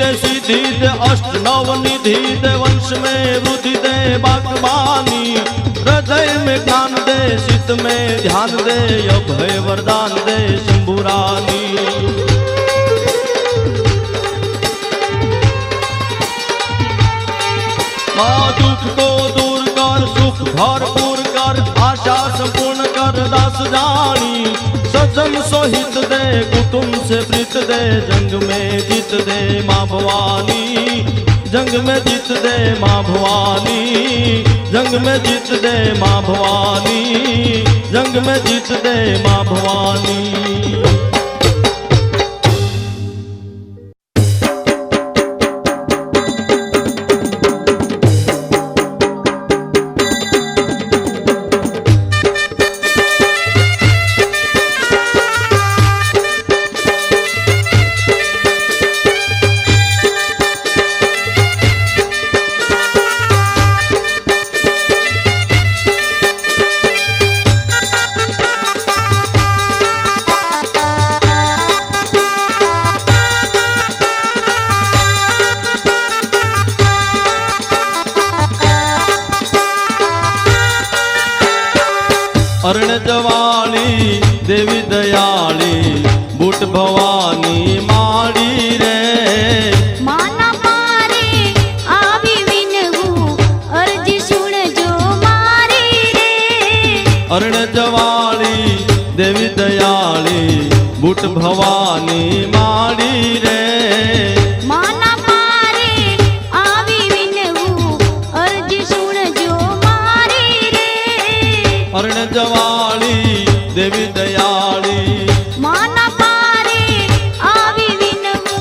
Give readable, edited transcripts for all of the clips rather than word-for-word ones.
दे सिद्धि दे अष्ट नव निधि दे वंश में वृद्धि दे बागबानी हृदय में ज्ञान दे चित्त में ध्यान दे अभय वरदान दे शंभुरानी माँ दुख को दूर कर सुख भरपूर कर आशा संपूर्ण कर दास जानी सजन सोहित दे कुटुंब से प्रीत दे जंग में जीत दे माँ भवानी जंग में जीत दे माँ भवानी जंग में जीत दे माँ भवानी जंग में जीत दे माँ भवानी अरण जवाली देवी दयाली बूट भवानी माड़ी रे माना पारे आवी विनहू अर्ज सुन जो मारी रे अरण जवाली देवी दयाली बूट भवानी माड़ी रे माना पारे आवी विनहू अर्ज सुन जो मारी रे अरण जवाली देवी दयाली माना पारे आवी विनहू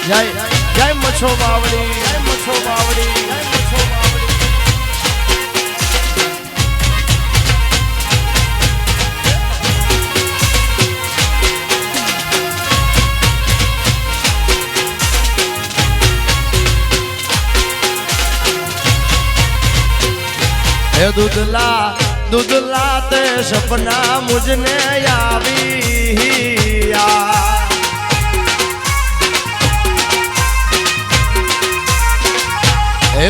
જય જય મચ્છો બાવડી, જય મચ્છો બાવડી, જય મચ્છો બાવડી. हे दूधला ते सपना मुझने आविया. हे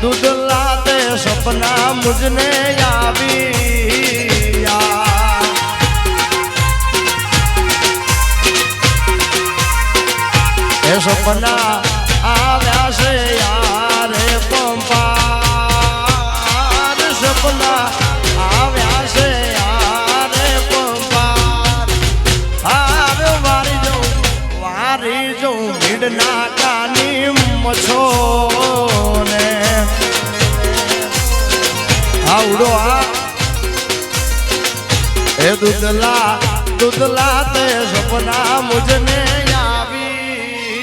दूधला ते सपना मुझने आविया. हे सपना आव्या से यार पंपा. सपना आव्या से यार पंपार. हार वारी जो भीड़ना कानी मछो ने आवड़ो आ. हे दूधला ते सपना मुझने आविया.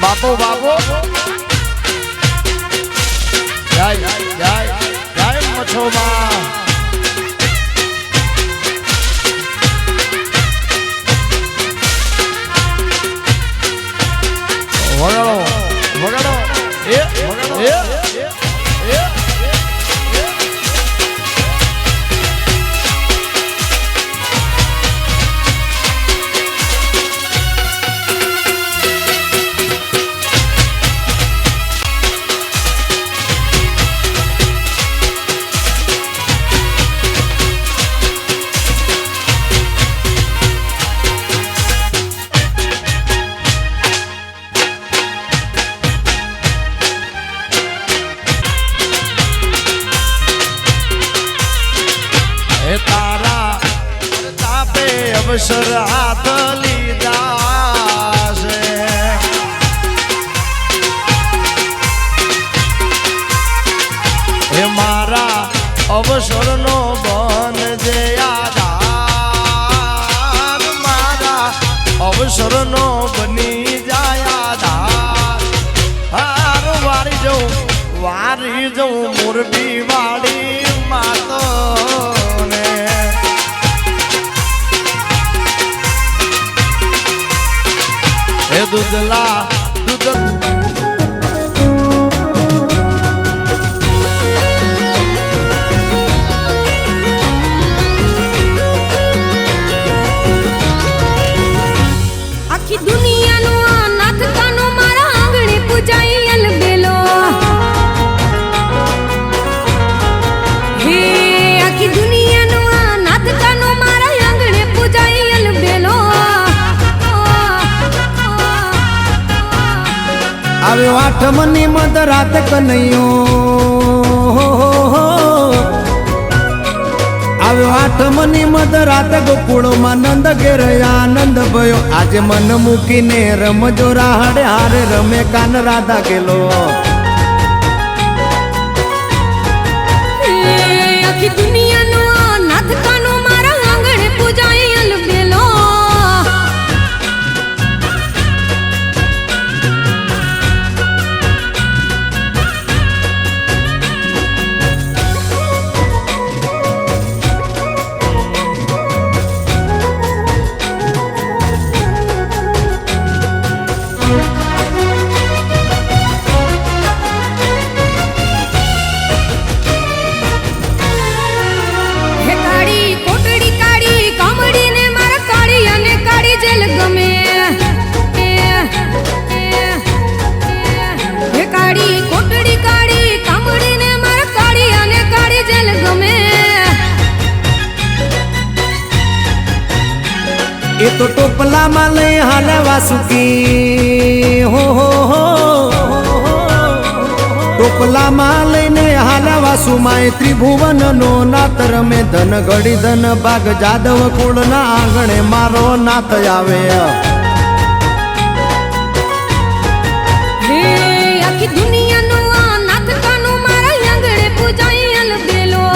बाबो बाबो जय जय जय मच्छो माँ. वगाड़ो वगाड़ो ए ए ए. अवसर हाथ लीधा से. हे मारा अवसर नो बन जे आधार. मारा अवसर नो बनी जाय आधार. हार वारी जो मोरबी वाली मातो ने. हे दूधला આખી દુનિયાનો નાથ કાનો મારા આંગણે પૂજાઈ અલબેલો. હે આખી દુનિયાનો નાથ કાનો મારા આંગણે પૂજાઈ અલબેલો. આવ્યો આઠમની મધરાત કનૈયો. આવ્યો આઠમની મધરાત ગોકુળમાં નંદ ઘેર આનંદ ભયો. આજે મન મૂકીને રમજો રાહડે હારે રમે કાન રાધા ગેલો. આખી દુનિયાનો નાથ કાનો મારા આંગણે પૂજાઈ અલબેલો. એ તો ટોપલામાં લઈ હાલે વાસુકી. હો ટોપલામાં લઈને હાલે વાસુમાં. ત્રિભુવનનો નાથ રમે ધન ઘડી ધન ભાગ. જાદવ કુળના આંગણે મારો નાથ આવે. આખી દુનિયાનો નાથ કાનો મારા આંગણે પૂજાઈ અલબેલો.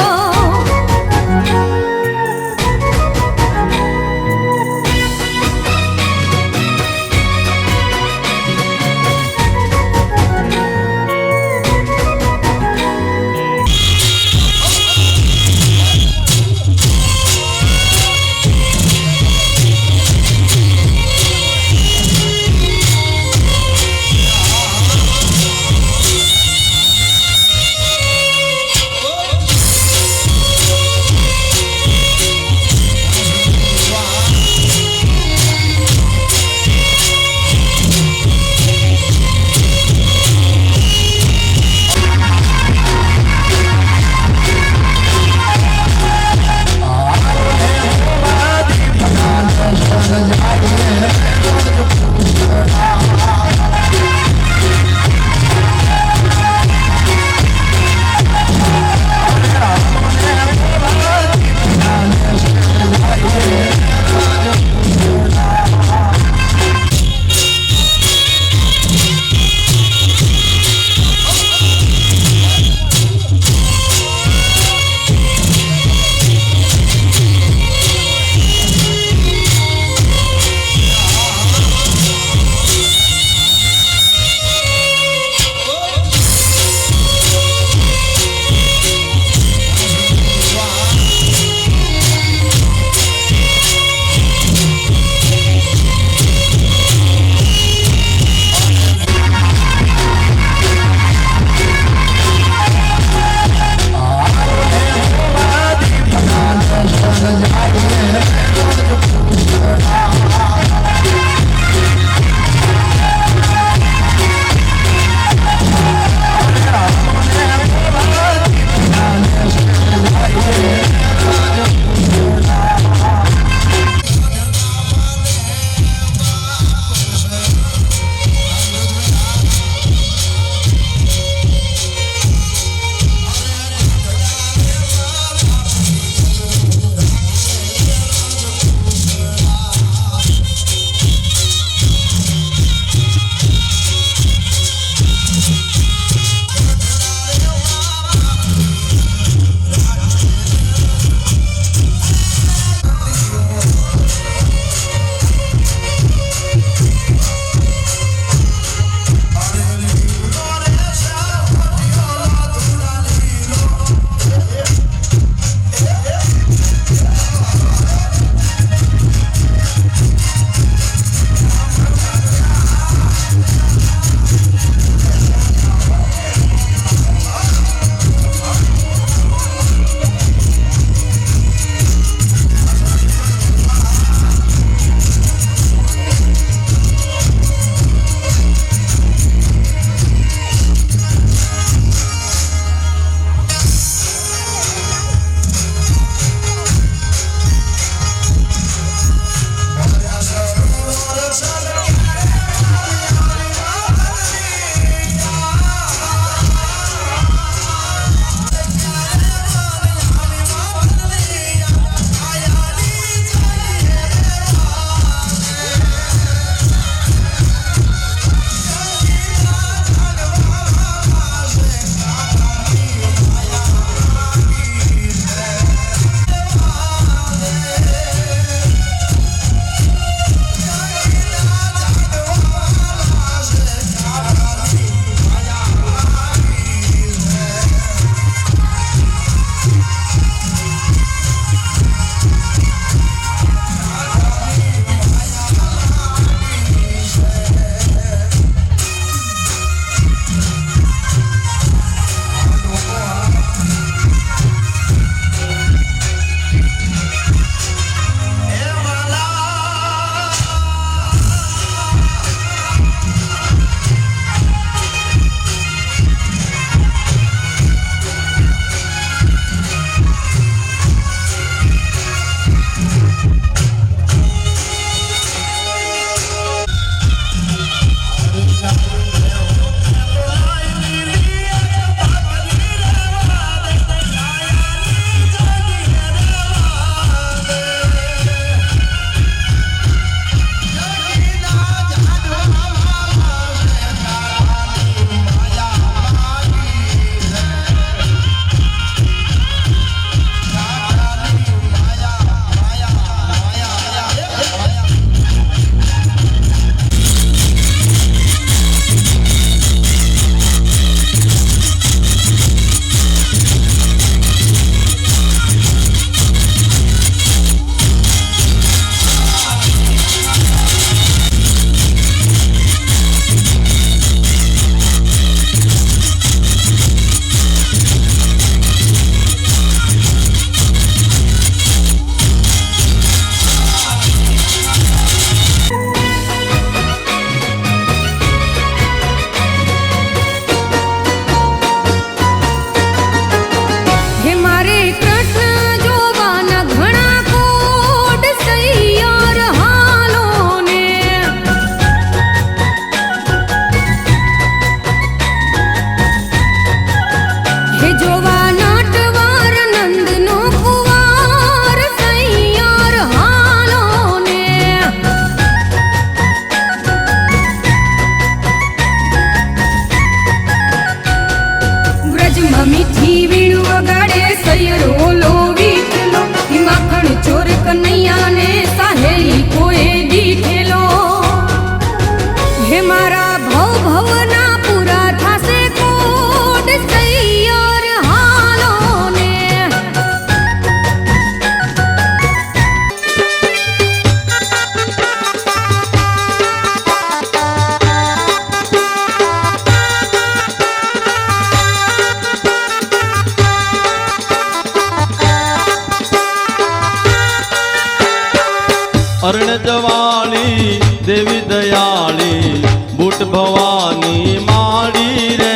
જવાળી દેવી દયાળી બુટ ભવાની માડી રે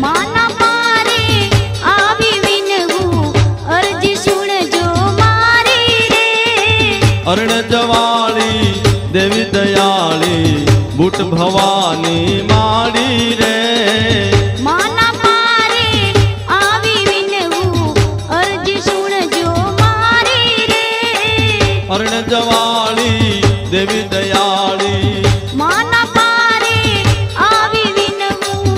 માના પારે આવી વિનવું અરજી સુણજો મારી રે અરણ જવાળી દેવી દયાળી બુટ ભવાની માડી રે માના પારે આવી વિનવું અરજી સુણજો મારી રે અરણ જવાળી દેવી દયાળી માના પારે આવી વિનવું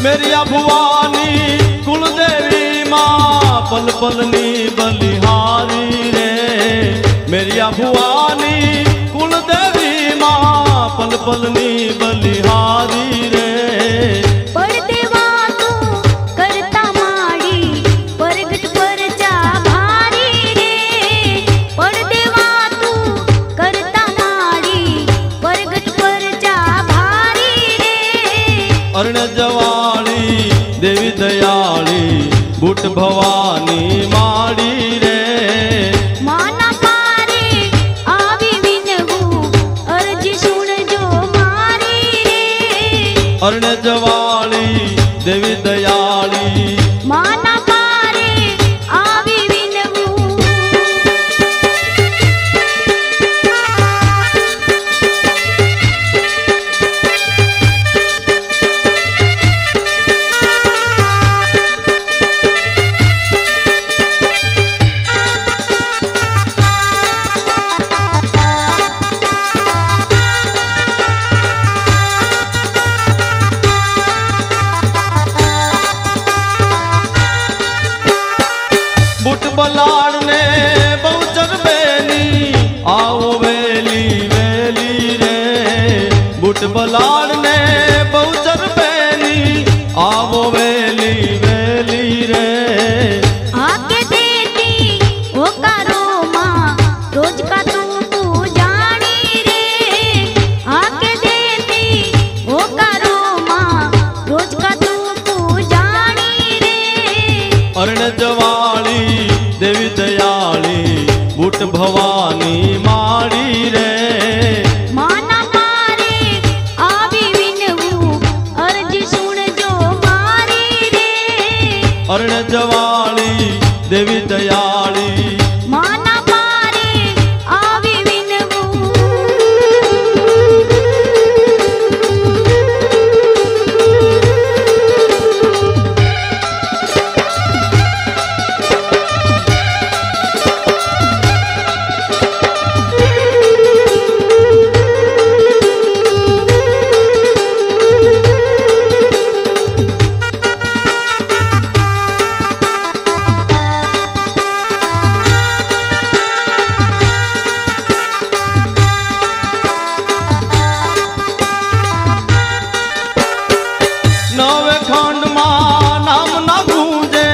મેરિયા ભુવાની કુલદેવી માં પલ પલની બલિહારી રે મેરિયા ભુવાની કુલદેવી માં પલ પલની બલિહારી રે પડદે વાતો કરતા માડી પરગટ પરચા ભારી રે પડદે વાતો કરતા માડી પરગટ પરચા ભારી રે અરણ જવાળી દેવી દયાળી બુટ ભવાની માડી રે માના પારે આવી વિનવું અરજી સુણજો મારી રે અરણ જવાળી દેવી દયાળી માના પારે આવી વિનવું બુટ બલાડ ને બહુચર બેની આવો વેલી વેલી રે બુટ બલાડ ને બહુચર બેની આવો વેલી વેલી રે आके देती होकारो माँ रोज का तू जानी रे आके देती होकारो माँ रोज का तू जानी रे અરણ જવાળી દેવી દયાળી બુટ ભવાની માડી રે माना पारे आवी विनવું અરજી સુણજો મારી રે અરણ જવાળી દેવી દયાળી માના પારે આવી વિનવું નવે ખંડમાં નામ ના ગુંજે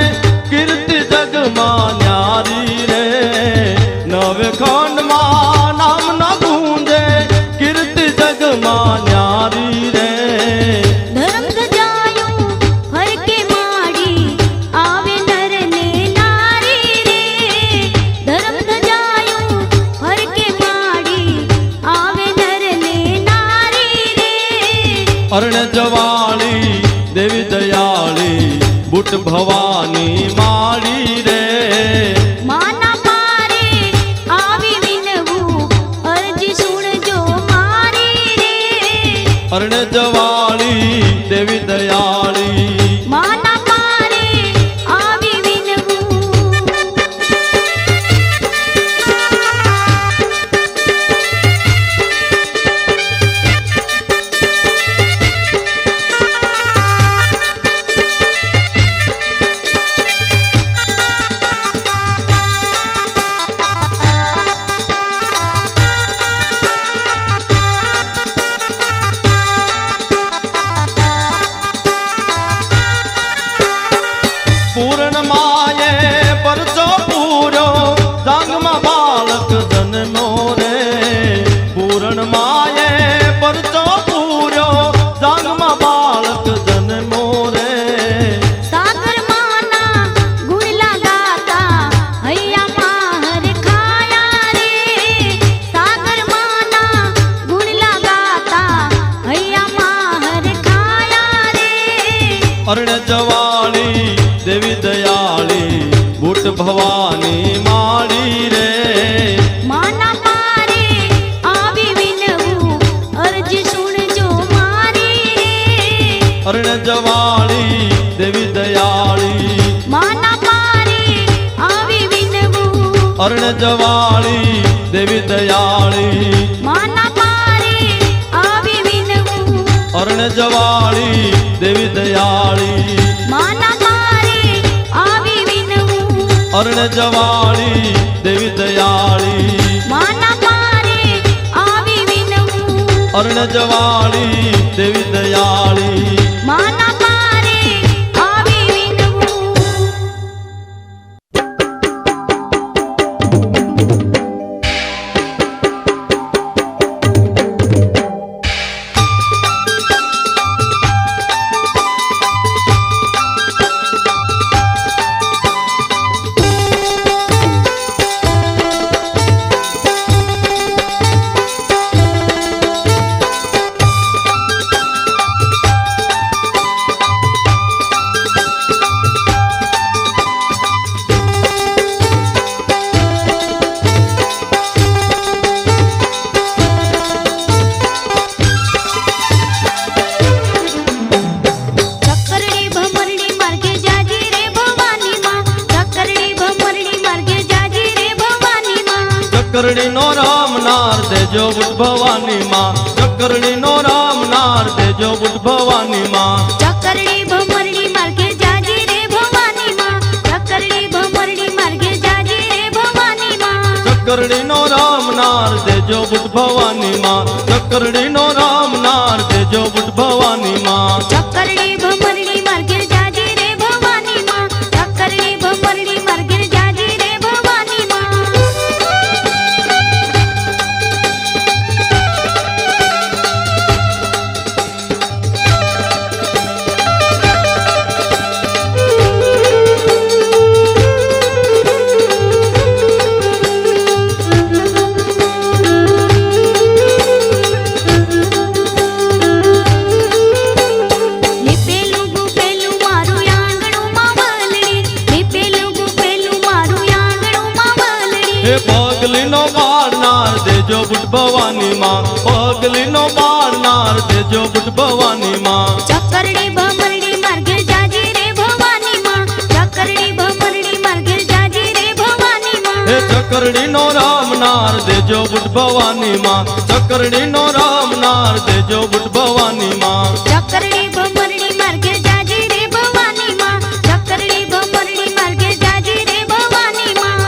કીર્તિ જગમાં ન્યારી રે નવે ખંડમાં નામ ના ગુંજે કીર્તિ જગમાં ન્યારી રે ધર્મ ધજાયું હર કે માડી આવે નર ને નારી રે ધર્મ ધજાયું હર કે માડી આવે નર ને નારી રે અરણ જવાળી દેવી દયાળી બુટ ભવાની માડી રે માના પારે આવી વિનવું અરજી સુણજો મારી રે અરણ જવાળી દેવી દયાળી માના પારે આવી વિનવું ભવાની માડી રે માના પારે આવી વિનવું અરજી સુણજો મારી રે અરણ જવાળી દેવી દયાળી માના પારે આવી વિનવું અરણ જવાળી દેવી દયાળી માના પારે આવી વિનવું અરણ જવાળી દેવી દયાળી માના પારે આવી વિનવું અરણ જવાળી દેવી દયાળી માના પારે આવી વિનવું અરણ જવાળી દેવી દયાળી માના પારે આવી વિનવું ચકરડી ભમરડી માર્ગે જાજી રે ભવાની માં ચકરડી ભમરડી માર્ગે જાજી રે ભવાની માં ચકરડી નો રામ નાર દેજો બુટ ભવાની માં ચકરડી નો રામ નાર દેજો બુટ ભવાની માં ચકરડી ભમરડી માર્ગે જાજી રે ભવાની માં ચકરડી ભમરડી માર્ગે જાજી રે ભવાની માં ચકરડી નો રામ નાર દેજો બુટ ભવાની માં ચકરડી નો રામ નાર દેજો બુટ ભવાની માં ચકરડી ભમરડી માર્ગે જાજી રે ભવાની માં ચકરડી ભમરડી માર્ગે જાજી રે ભવાની માં લીપેલું ગુપેલું મારું આંગણું માં વલડી લીપેલું ગુપેલું મારું આંગણું માં વલડી હે પગલી નો મારનાર દેજો બુટ ભવાની માં પગલી નો મારનાર દેજો બુટ ભવાની માં ચકરડી ભમરડી માર્ગે જાજી રે ભવાની માં ચકરડી ભમરડી માર્ગે જાજી રે ભવાની માં હે ચકરડી નો રામ નાર દેજો બુટ ભવાની માં ચકરડી નો રામ નાર દેજો બુટ ભવાની માં ચકરડી ભમરડી માર્ગે જાજી રે ભવાની માં ચકરડી ભમરડી માર્ગે જાજી રે ભવાની માં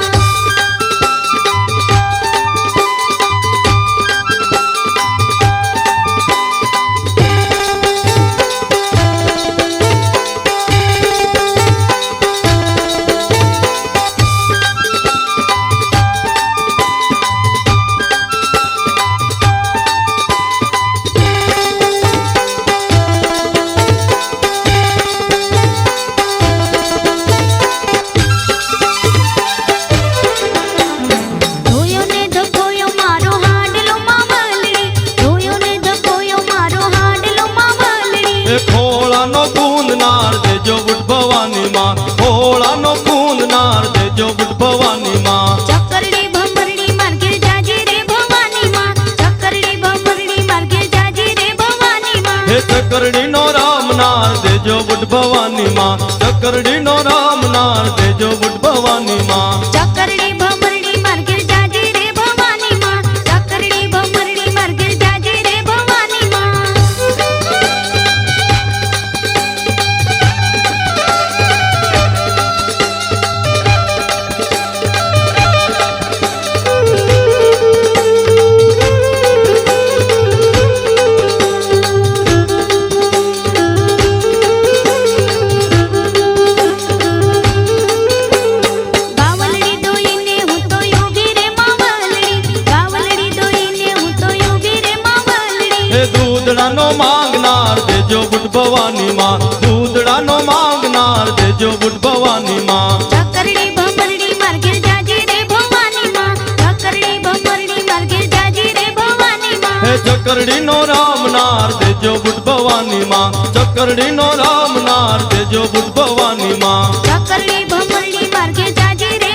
ધોયો ને ધકોયો મારો હાડલો માં વલડી ધોયો ને ધકોયો મારો હાડલો માં વલડી હે ખોળાનો કુંદ નાર દેજો બુટ ભવાની માં ખોળાનો કુંદ નાર દેજો બુટ ભવાની માં ચકરડી ભમરડી માર્ગે જાજી રે ભવાની માં ચકરડી ભમરડી માર્ગે જાજી રે ભવાની માં હે ચકરડી નો રામ નાર દેજો બુટ ભવાની માં ચકરડી નો રામ નાર દેજો બુટ ભવાની માં ચકરડી ભમરડી માર્ગે જાજી રે ભવાની માં ચકરડી ભમરડી માર્ગે જાજી રે ભવાની માં ગાવલડી દોઈને હું તો યોગી રે માવલડી ગાવલડી દોઈને હું તો યોગી રે માવલડી હે દૂધડાનો માંગનાર દેજો બુટ ભવાની માં દૂધડાનો માંગનાર દેજો બુટ ભવાની માં ચકરડી ભમરડી માર્ગે જાજી રે ભવાની માં ચકરડી ભમરડી માર્ગે જાજી રે ભવાની માં હે ચકરડી નો રામ નાર દેજો બુટ ભવાની માં ચકરડી નો રામ નાર દેજો બુટ ભવાની માં ચકરડી ભમરડી માર્ગે જાજી રે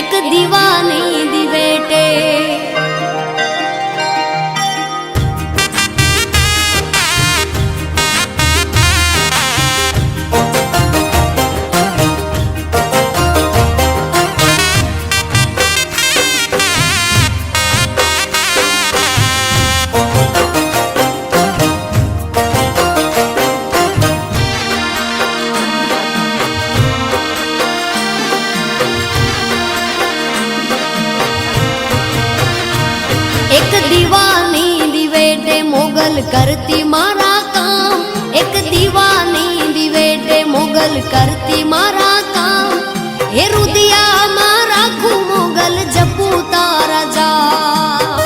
એક દીવાની દિવેટે એક દીવાની દિવેટે મોગલ કરતી મારા કામ એક દીવાની દિવેટે મોગલ કરતી મારા કામ હે રુદિયામાં રાખું મોગલ જપું તારા જા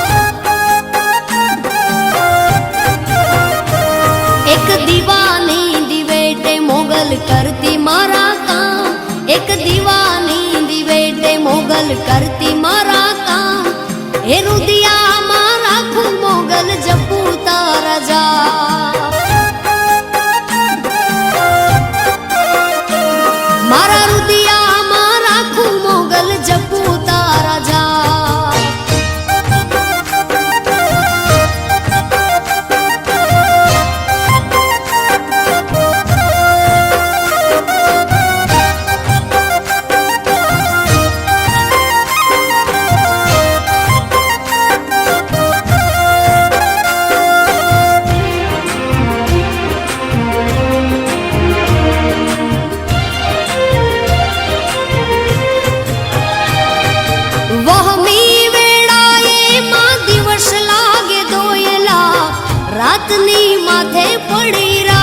એક દીવાની દિવેટે મોગલ કરતી મારા કામ એક દીવાની દિવેટે મોગલ કરતી મારા કામ હે રુદિયામાં રાખું મોગલ જપું તારા જા મારા રુદિયામાં રાખું મોગલ જપું તારા જા રાતની માથે પડી રા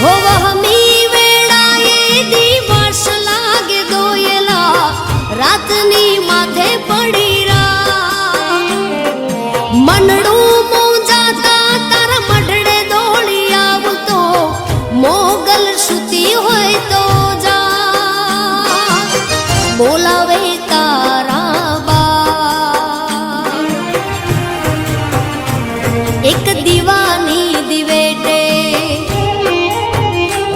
હો વહમી વેળાએ દિવસ લાગે દોયલા રાતની માથે પડી રા મનડું મોજાતા તારા મઢડે દોડી આવતો મોગલ સુતી હોય તો જા બોલાવે એક દીવાની દિવેટે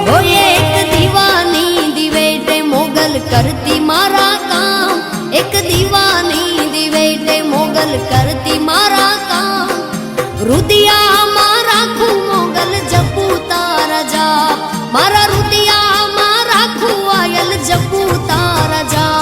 હોય એક દીવાની દિવેટે મોગલ કરતી મારા કામ એક દીવાની દિવેટે મોગલ કરતી મારા કામ રુદિયામાં રાખું મોગલ જપું તારા જા મારા રુદિયામાં રાખું આયલ જપું તારા જા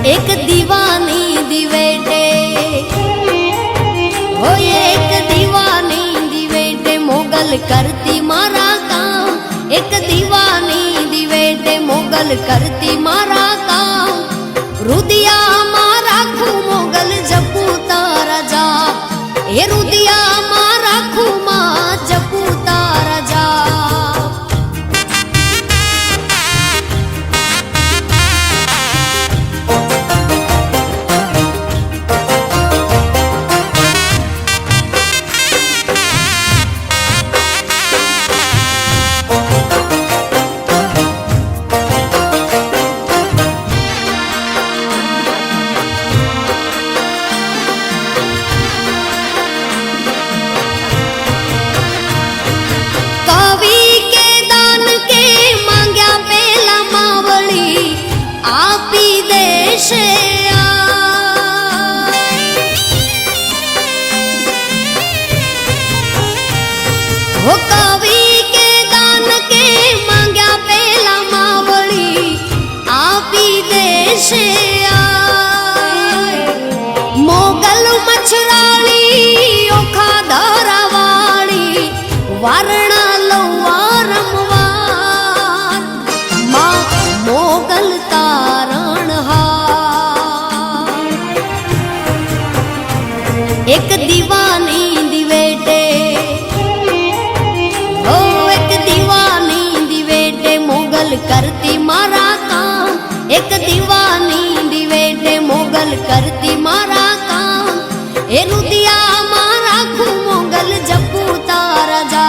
એક દીવાની દિવેટે હોય એક દીવાની દિવેટે મોગલ કરતી મારા કામ એક દીવાની દિવેટે મોગલ કરતી મારા કામ રુદિયામાં રાખું મોગલ જપું તારા જા હે રુદિયામાં રાખું માં જપું તારા જા हो कवि के दान के मांग्या पेला मावड़ी आपी देशे आय मोगल मछराली ओखा धरावाड़ी वारणा लवारमवार मां मोगल तारण हार एक दीवानी दिवेटे ओ एक दीवानी दिवेटे मोगल करती मारा काम एक दीवानी दिवेटे मोगल करती मारा काम ए रुदिया मारा खू मोगल जपू तारा जा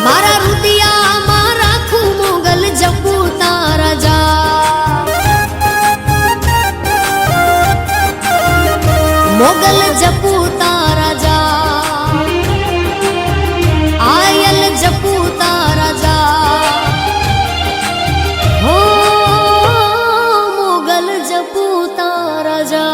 मारा रुदिया मारा खू मोगल जपू तारा जा मोगल जपू तारा जा आयल जपू तारा जा हो मोगल जपू तारा जा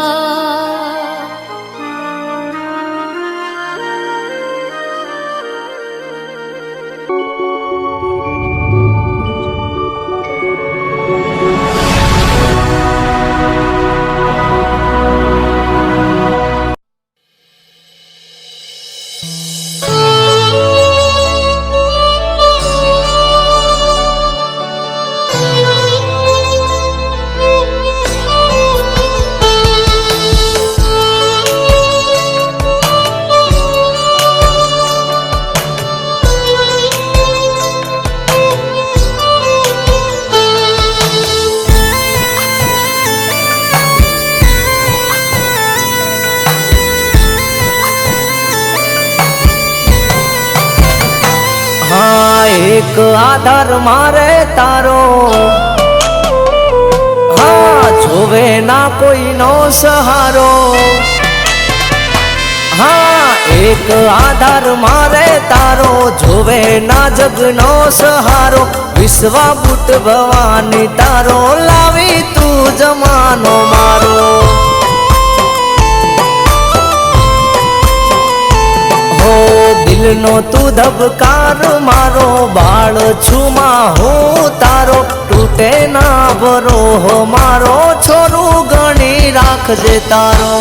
एक आधार मारे तारो हाँ जोवे ना कोई नो सहारो हाँ एक आधार मारे तारो जोवे ना जग नो सहारो विश्वा बुट भवानी तारो लावी तू जमानो मारो हो दिल नो तू धबकार मारो बाळ छुमा हो तारो टूटे ना बरो हो मारो छोरू गणी राखजे तारो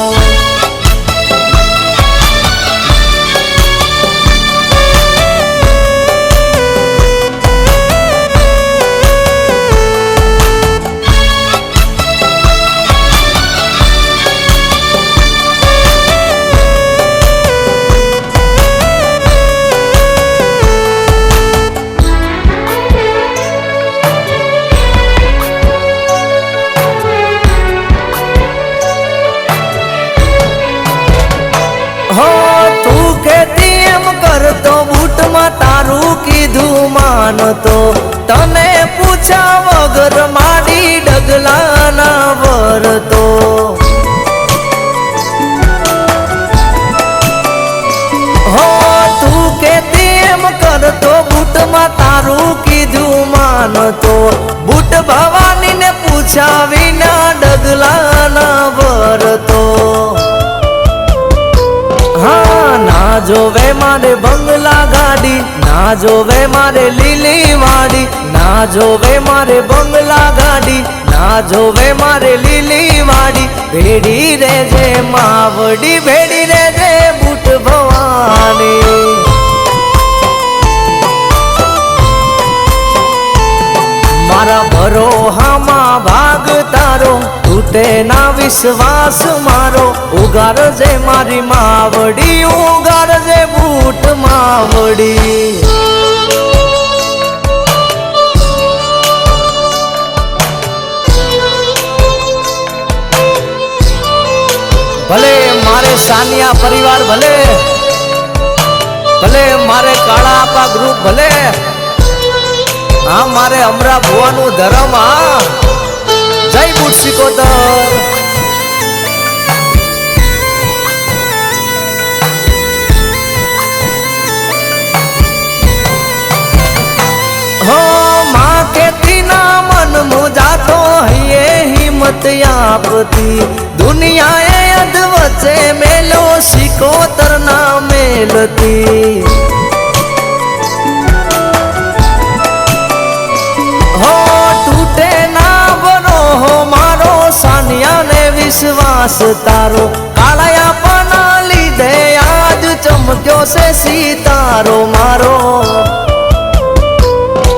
हो तू खेती एम कर तो बूट में तारू कीधु मान तो तने पूछा वगर माडी डगला ना वर तो हो तू खेती एम कर तो बूट में तारू कीधु मान तो बूट भवानी ने पूछा विना डगला ना वर तो हाँ ना जोवे मारे बंगला गाड़ी ना जोवे मारे लीली वाड़ी ना जोवे मारे बंगला गाड़ी ना जोवे मारे लीली वाड़ी भेड़ी रे जे मावड़ी भेड़ी रे जे बूट भवानी मारा भरोहा मा भाग तारो तूटे ना विश्वास मारो उगार जे मारी मावड़ी उगार जे बूट मावड़ी भले मारे सानिया परिवार भले भले मारे काला आपा ग्रुप भले हाँ मारे अमरा भुवानु धर्म हाँ जय बूट सिकोतर हो माँ के तीना मन मुझा तो ये हिम्मत आपती दुनिया अध वचे मेलो વેલતી હો તૂટે ના બનો મારો સાનિયાને વિશ્વાસ તારો કાળિયા પાના લીધે આજ ચમક્યો છે સિતારો મારો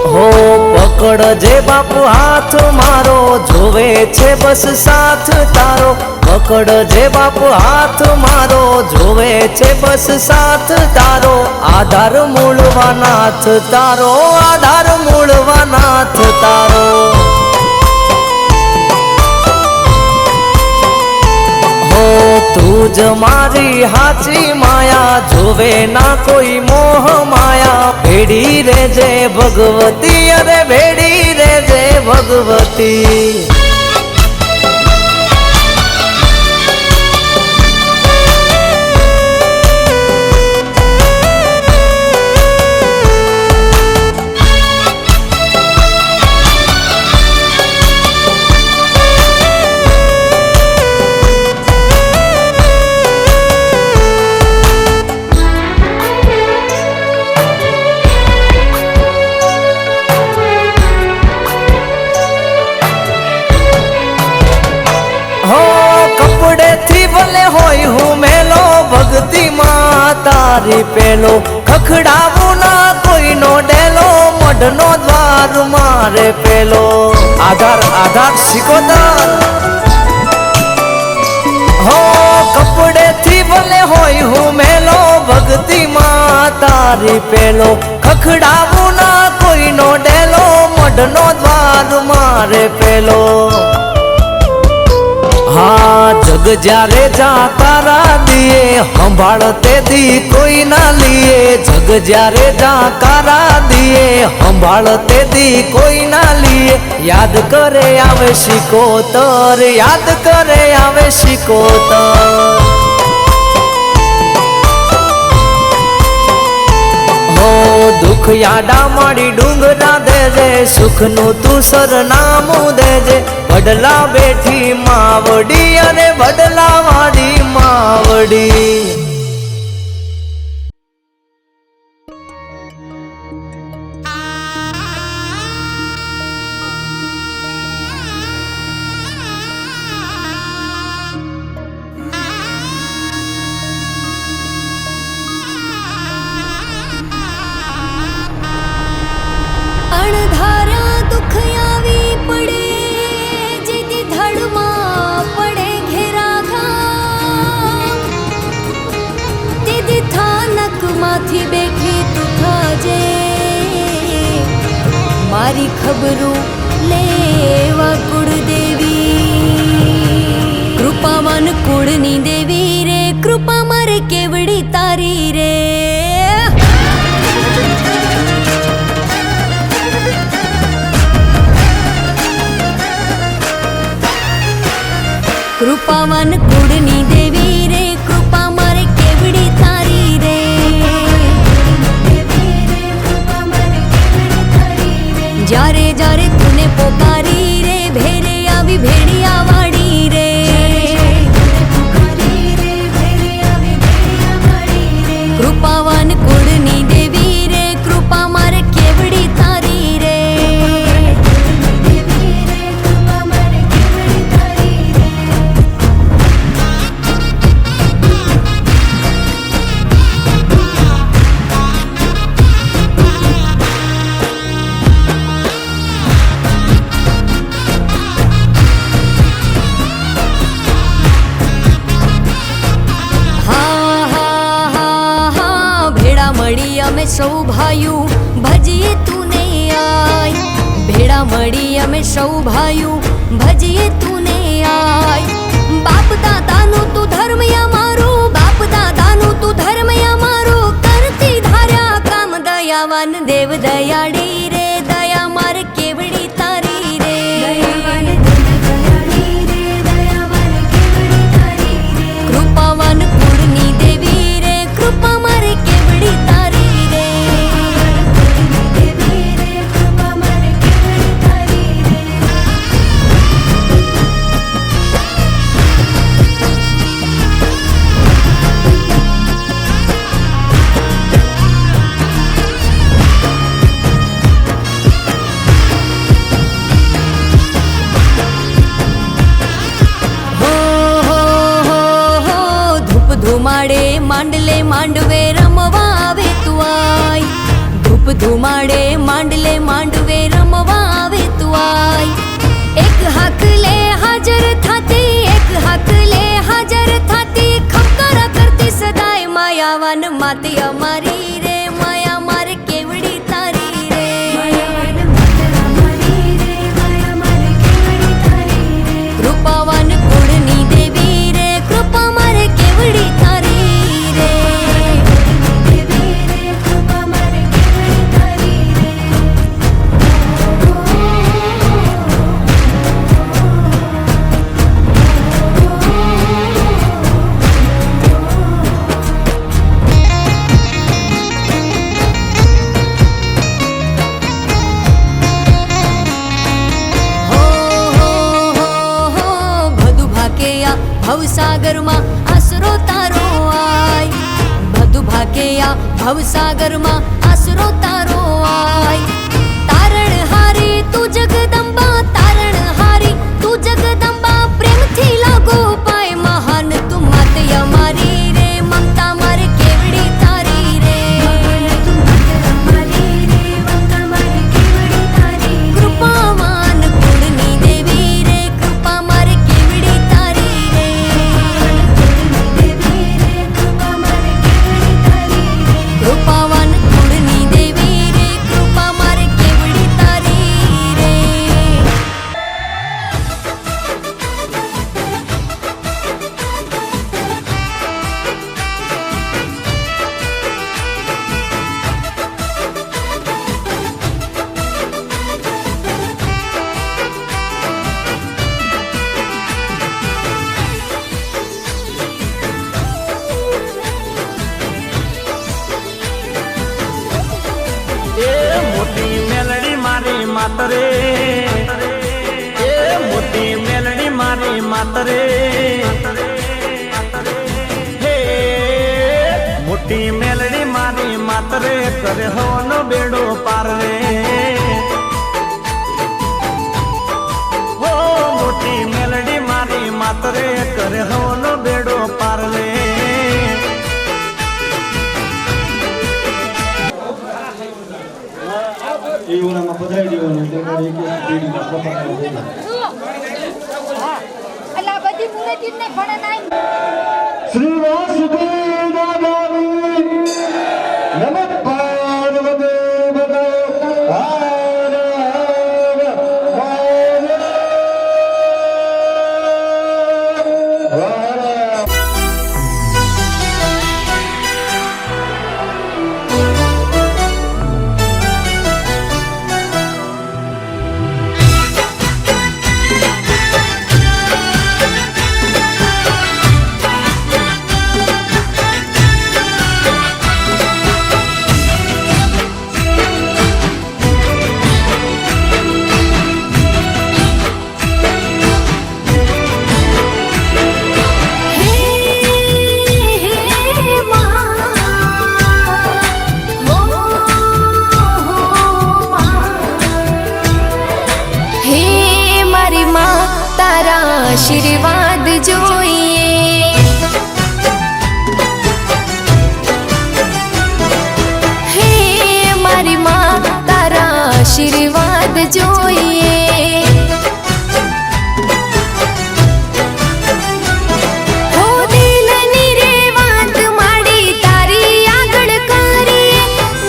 હો પકડજે બાપુ હાથ મારો જોવે છે બસ સાથ તારો પકડજે બાપુ હાથ મારો જોવે છે બસ સાથ તારો આધાર મૂળવાનાથ તારો આધાર મૂળવાનાથ તારો હો તું જ મારી હાચી માયા જોવે ના કોઈ મોહ માયા ભેડી રેજે ભગવતી અરે ભેડી રેજે ભગવતી હોય હું મેલો ભક્તિ માં તારી પેલો ખખડાવું ના કોઈનો ડેલો મઢનો દ્વાર મારે પેલો આધાર આધાર શીખોતર હો કપડે થી ભલે હોય હું મેલો ભક્તિ માં તારી પેલો ખખડાવું ના કોઈનો ડેલો મઢનો દ્વાર મારે પેલો હા જગ જ્યારે જાકારા દિયે સંભાળતે દી કોઈ ના લીએ જગ જ્યારે જાકારા દિયે સંભાળતે દી કોઈ ના લીએ યાદ કરે આવે શિકોતર યાદ કરે આવે શિકોતર દુઃખ યાડા માડી ડુંગરા દેજે સુખનું તું સરનામું દેજે વડલા બેઠી માવડી અને વડલા વાડી માવડી અણધાર્યા દુઃખ આવી પડે જેથી ધડમાં પડે ઘેરા ઘા તેથી થાનકમાંથી બેઠી તું થાજે મારી ખબરો લેવા કુળદેવી કૃપાવાન કુળની દેવી રે કૃપા મારે કેવડી તારી રે કૃપાવાન કુળની દેવી રે કૃપા મારે કેવડી તારી રે જ્યારે જ્યારે તુને પોકારી રે ભેરે આવી ભેડિયા વાડી રે કૃપાવાન કુળની દેવી રે કૃપા મારે કેવડી તારી રે અમે સૌ ભાઈઓ ભજીએ તુને આય ભેળા મળી અમે સૌ ભાઈઓ ભજીએ તુને આય બાપ દાદાનું તું ધર્મ અમારું બાપ દાદાનું તું ધર્મ અમારું કરતી ધાર્યા કામ દયાવાન દેવ દયાળી રે દયા માર કેવડી તારી રે કૃપાવાન કુળની દેવી રે કૃપા મારે કેવડી તારી માંડલે માંડવે રમવા આવે તું આય, ધૂપ ધુમાડે માંડલે માંડવે રમવા આવે તું આય. એક હાકલે હાજર થાતી, એક હાકલે હાજર થાતી, ખમકરા કરતી સદાય માયાવાન માતી અમારી રે, માયા મારે કેવડી તારી રે. કૃપાવાન કુળની દેવી રે, કૃપા મારે કેવડી તારી રે. ભવસાગરમાં આસરો તારો આય, બધું ભાગ્યા ભવસાગરમાં આસરો તારો આય. તારણ હારી તું જગદંબા, તારણ હારી તું જગદંબા, પ્રેમથી લાગો પાય મહાન તું માતે અમારી રે, મમતા મારે કેવડી તારી રે. કૃપાવાન કુળની દેવી રે, કૃપા મારે કેવડી તારી રે. કૃપાવાન કુળની દેવી રે, કૃપા મારે કેવડી તારી રે. એ મોટી મેલડી મારી માતરે, એ મોટી મેલડી મારી માતરે, હે મોટી મેલડી મારી માતરે, કરે હોનો બેડો પાર રે. હો મોટી મેલડી મારી માતરે, કરે હોનો બેડો પાર રે. એઓનામાં પધરાઈ દેવાનું તે કરી એક પેઢીમાં કપાતા થઈ અલા બધી મુનેતી ને ભણે નાઈ. શ્રી વાસુદેવ દાદાની નમઃ પાર્વતી પતે હર હર. આશીર્વાદ જોઈએ, હે મારી માં તારા આશીર્વાદ જોઈએ. હો દિલની રે વાત માડી તારી આગળ કરીએ,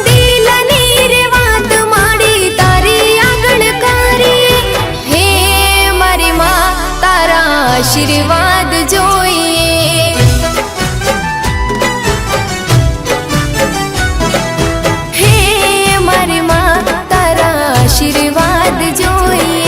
દિલની રે વાત માડી તારી આગળ કરીએ, હે મારી માં તારા આશીર્વાદ જોઈએ. હે મારી માં તારા આશીર્વાદ જોઈએ.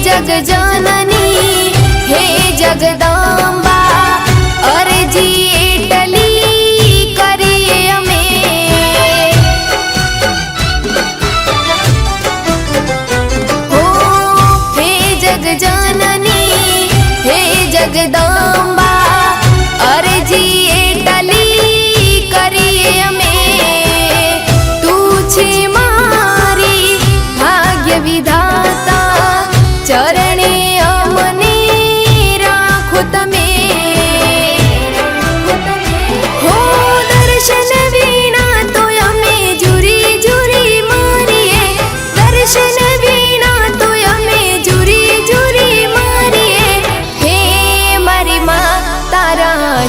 જગજનની હે જગદંબા, અરજી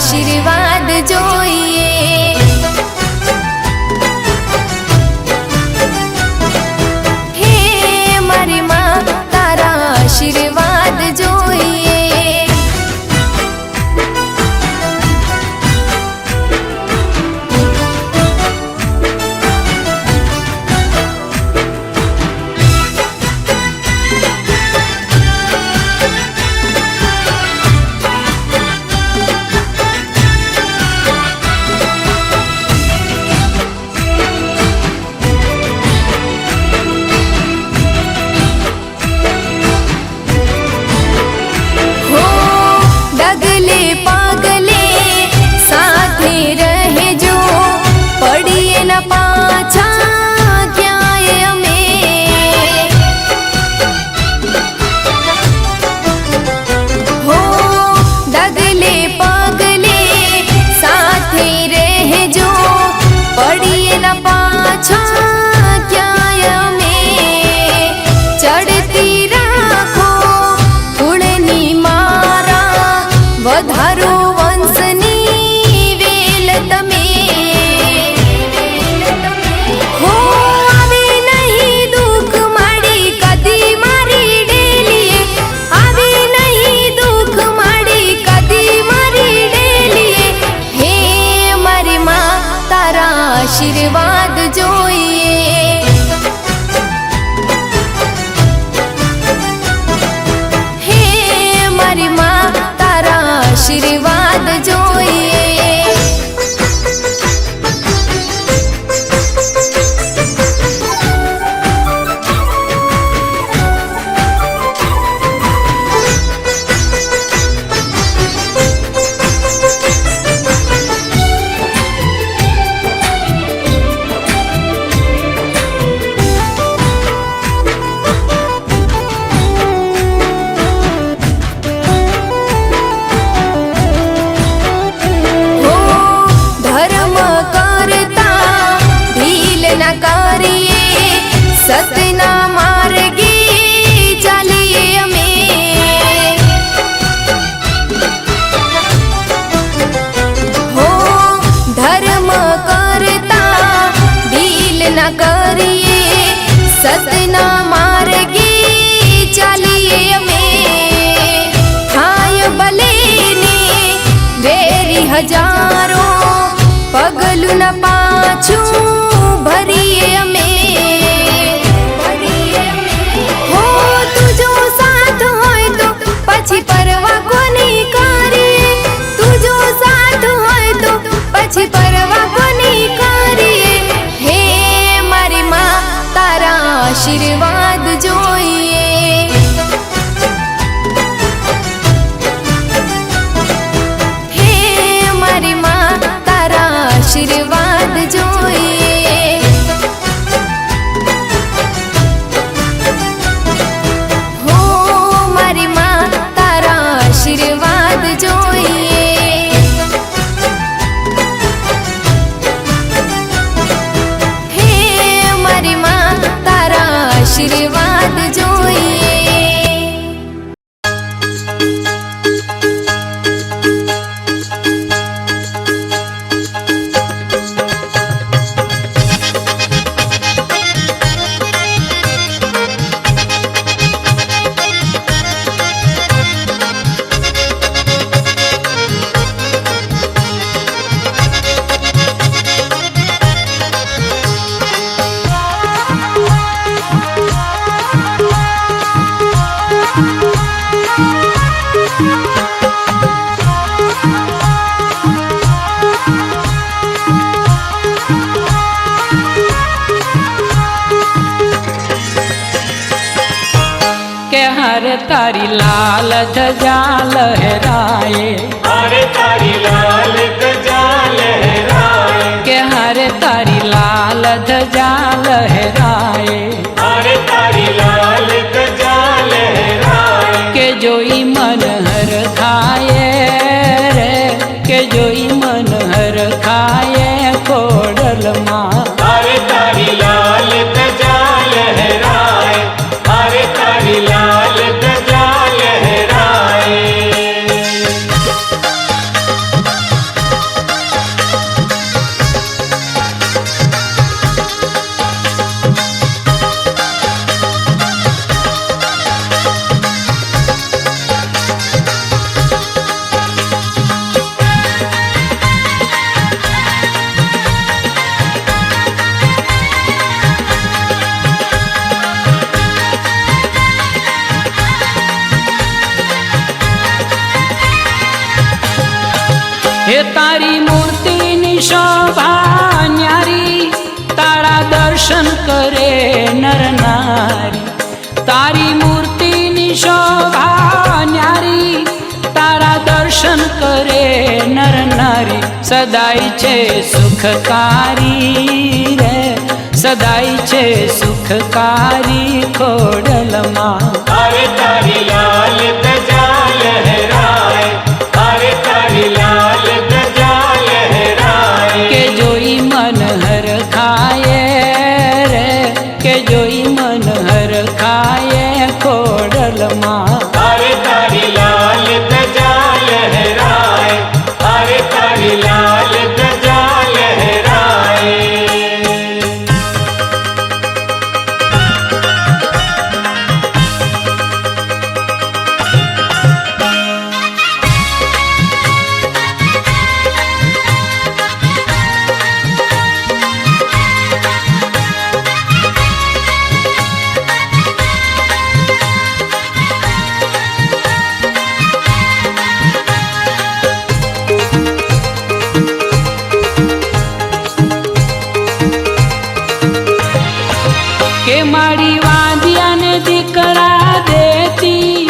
આશીર્વાદ જોઈએ. હે મારી માં તારા આશીર્વાદ જોઈએ. આશીર્વાદ જોઈએ. હે મારી માં તારા આશીર્વાદ જોઈએ. સતના માર્ગે ચાલીએ અમે. હો ધર્મ કરતા ઢીલ ના કરીએ. સતના માર્ગે ચાલીએ અમે. થાય ભલે ને વેરી હજારો પગલું ના પાછું ભરીએ અમે. પછી પરવા કોની કરીએ. તુજો સાથ હોય તો પછી પરવા કોની કરીએ. હે મારી માં તારા આશીર્વાદ જોઈએ. હે મારી માં તારા આશીર્વાદ જોઈએ. હો મારી માં આશીર્વાદ જોઈએ. હે મારી માં તારા આશીર્વાદ જોઈએ. हर तारी लाल ध्वजा लहराए. हर तारी लाल ध्वजा लहराए. के हर तारी लाल ध्वजा लहराए. हर तारी लाल ध्वजा लहराए. के जोई मन हर खाए रे. के जोई मन हर खाए कोडल माँ. हर तारी लाल ध्वजा लहराए. हर तारी लाल ध्वजा लहराए. તારી મૂર્તિની શોભા ન્યારી તારા દર્શન કરે નર નારી તારી મૂર્તિની શોભા ન્યારી તારા દર્શન કરે નર નારી સદાય છે સુખકારી રે સદાય છે સુખકારી ખોડલમાં अरे तारी लाल धजा लहराए अरे तारी लाल धजा लहराए કે જોઈ મન હર ખાયે રે કે જોઈ મન હર ખાયે ખોડલમાં अरे तारी लाल धजा लहराए अरे तारी लाल धजा लहराए કે મારી વાંદિયાને દીકરા દેતી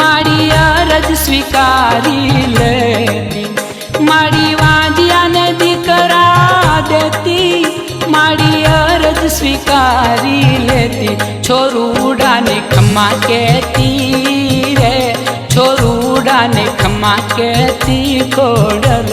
મારી અરજ સ્વીકારી લેતી મારી વાંદિયાને દીકરા દેતી મારી અરજ સ્વીકારી લેતી છોરુડાને ખમ્મા કહેતી રે છોરુડાને ખમ્મા કહેતી ખોડલ